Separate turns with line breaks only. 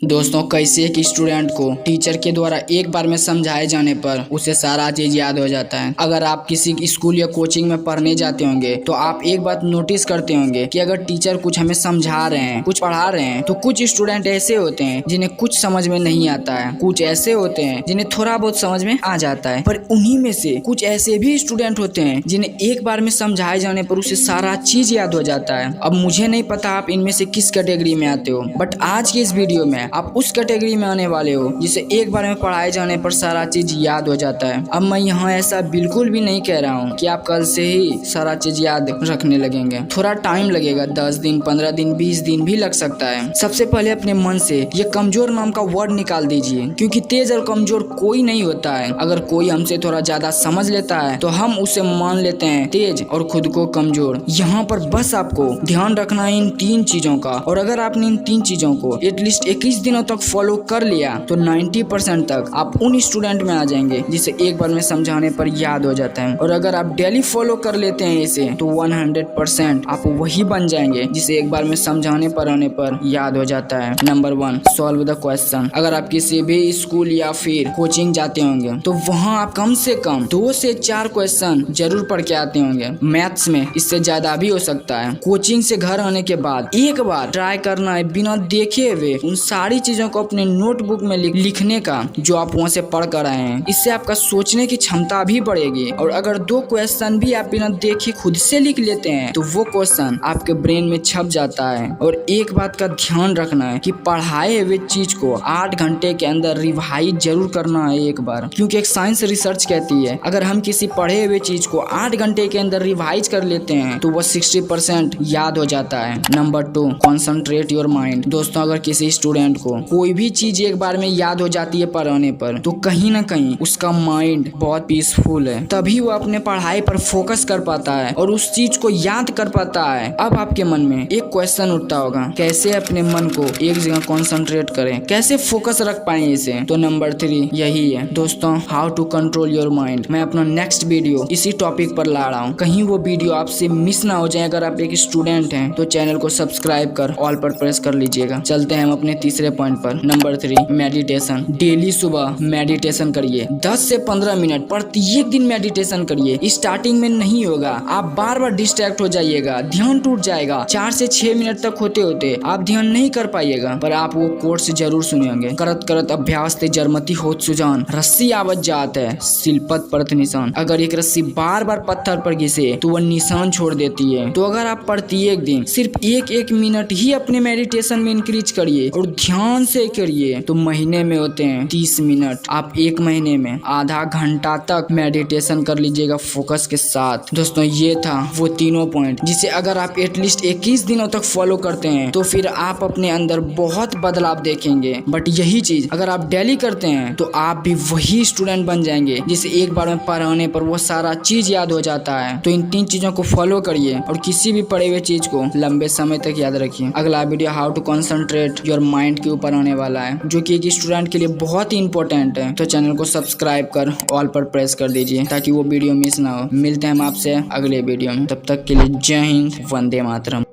दोस्तों, कैसे एक स्टूडेंट को टीचर के द्वारा एक बार में समझाए जाने पर उसे सारा चीज याद हो जाता है। अगर आप किसी स्कूल या कोचिंग में पढ़ने जाते होंगे तो आप एक बात नोटिस करते होंगे कि अगर टीचर कुछ हमें समझा रहे हैं, कुछ पढ़ा रहे हैं, तो कुछ स्टूडेंट ऐसे होते हैं जिन्हें कुछ समझ में नहीं आता है, कुछ ऐसे होते हैं जिन्हें थोड़ा बहुत समझ में आ जाता है। पर उन्हीं में से कुछ ऐसे भी स्टूडेंट होते हैं जिन्हें एक बार में समझाए जाने पर उसे सारा चीज याद हो जाता है। अब मुझे नहीं पता आप इनमें से किस कैटेगरी में आते हो, बट आज की इस वीडियो में आप उस कैटेगरी में आने वाले हो जिसे एक बार में पढ़ाए जाने पर सारा चीज याद हो जाता है। अब मैं यहाँ ऐसा बिल्कुल भी नहीं कह रहा हूँ कि आप कल से ही सारा चीज याद रखने लगेंगे। थोड़ा टाइम लगेगा, 10 दिन, 15 दिन, 20 दिन भी लग सकता है। सबसे पहले अपने मन से ये कमजोर नाम का वर्ड निकाल दीजिए, क्योंकि तेज और कमजोर कोई नहीं होता है। अगर कोई हमसे थोड़ा ज्यादा समझ लेता है तो हम उसे मान लेते हैं तेज और खुद को कमजोर। यहाँ पर बस आपको ध्यान रखना है इन 3 चीजों का, और अगर आपने इन 3 चीजों को एटलीस्ट 21 दिनों तक फॉलो कर लिया तो 90% तक आप उन स्टूडेंट में आ जाएंगे जिसे एक बार में समझाने पर याद हो जाता है। और अगर आप डेली फॉलो कर लेते हैं इसे तो 100% आप वही बन जाएंगे जिसे एक बार में समझाने पर आने पर याद हो जाता है। Number 1, solve the question. अगर आप किसी भी स्कूल या फिर कोचिंग जाते होंगे तो वहाँ आप कम से कम 2 से 4 क्वेश्चन जरूर पढ़ के आते होंगे। मैथ्स में इससे ज्यादा भी हो सकता है। कोचिंग से घर आने के बाद एक बार ट्राई करना है बिना देखे हुए उन सारी चीजों को अपने नोटबुक में लिखने का जो आप वहाँ से पढ़ कर आए हैं। इससे आपका सोचने की क्षमता भी बढ़ेगी। और अगर 2 क्वेश्चन भी आप बिना देखे खुद से लिख लेते हैं तो वो क्वेश्चन आपके ब्रेन में छप जाता है। और एक बात का ध्यान रखना है कि पढ़ाए हुए चीज को 8 घंटे के अंदर रिवाइज जरूर करना है एक बार, क्योंकि एक साइंस रिसर्च कहती है अगर हम किसी पढ़े हुए चीज को 8 घंटे के अंदर रिवाइज कर लेते हैं तो वो 60% याद हो जाता है। Number 2, concentrate your mind. दोस्तों, अगर किसी स्टूडेंट को कोई भी चीज एक बार में याद हो जाती है पढ़ाने पर तो कहीं ना कहीं उसका माइंड बहुत पीसफुल है, तभी वो अपने पढ़ाई पर फोकस कर पाता है और उस चीज को याद कर पाता है। अब आपके मन में एक क्वेश्चन उठता होगा, कैसे अपने मन को एक जगह कॉन्सेंट्रेट करें, कैसे फोकस रख पाए इसे? तो नंबर 3 यही है दोस्तों, how to control your mind. मैं अपना नेक्स्ट वीडियो इसी टॉपिक पर ला रहा हूँ, कहीं वो वीडियो आपसे मिस ना हो जाए। अगर आप एक स्टूडेंट हैं तो चैनल को सब्सक्राइब कर ऑल पर प्रेस कर लीजिएगा। चलते हैं हम अपने तीसरे पॉइंट पर। Number 3, meditation. डेली सुबह मेडिटेशन करिए, 10 से 15 मिनट प्रत्येक दिन मेडिटेशन करिए। स्टार्टिंग में नहीं होगा, आप बार बार डिस्ट्रैक्ट हो जाइएगा, ध्यान टूट जाएगा। 4 से 6 मिनट तक होते होते आप ध्यान नहीं कर पाइएगा, पर आप वो कोर्स जरूर सुनेंगे। करत करत अभ्यास ते जरमती होत सुजान, रस्सी आवत जात है शिलपत परत निशान। अगर एक रस्सी बार बार पत्थर पर घिसे तो वह निशान छोड़ देती है। तो अगर आप प्रत्येक दिन सिर्फ 1-1 मिनट ही अपने मेडिटेशन में इंक्रीज करिए और ध्यान से करिए तो महीने में होते हैं 30 मिनट। आप 1 महीने में आधा घंटा तक मेडिटेशन कर लीजिएगा फोकस के साथ। दोस्तों, ये था वो तीनों पॉइंट जिसे अगर आप एटलीस्ट 21 दिनों तक फॉलो करते हैं तो फिर आप अपने अंदर बहुत बदलाव देखेंगे। बट यही चीज अगर आप डेली करते हैं तो आप भी वही स्टूडेंट बन जाएंगे जिसे एक बार में पढ़ाने पर वो सारा चीज याद हो जाता है। तो इन 3 चीजों को फॉलो करिए और किसी भी पढ़े हुए चीज को लंबे समय तक याद रखिए। अगला video how to concentrate your mind के ऊपर आने वाला है, जो कि एक स्टूडेंट के लिए बहुत ही इंपॉर्टेंट है। तो चैनल को सब्सक्राइब कर ऑल पर प्रेस कर दीजिए ताकि वो वीडियो मिस ना हो। मिलते हैं हम आपसे अगले वीडियो में, तब तक के लिए जय हिंद, वंदे मातरम।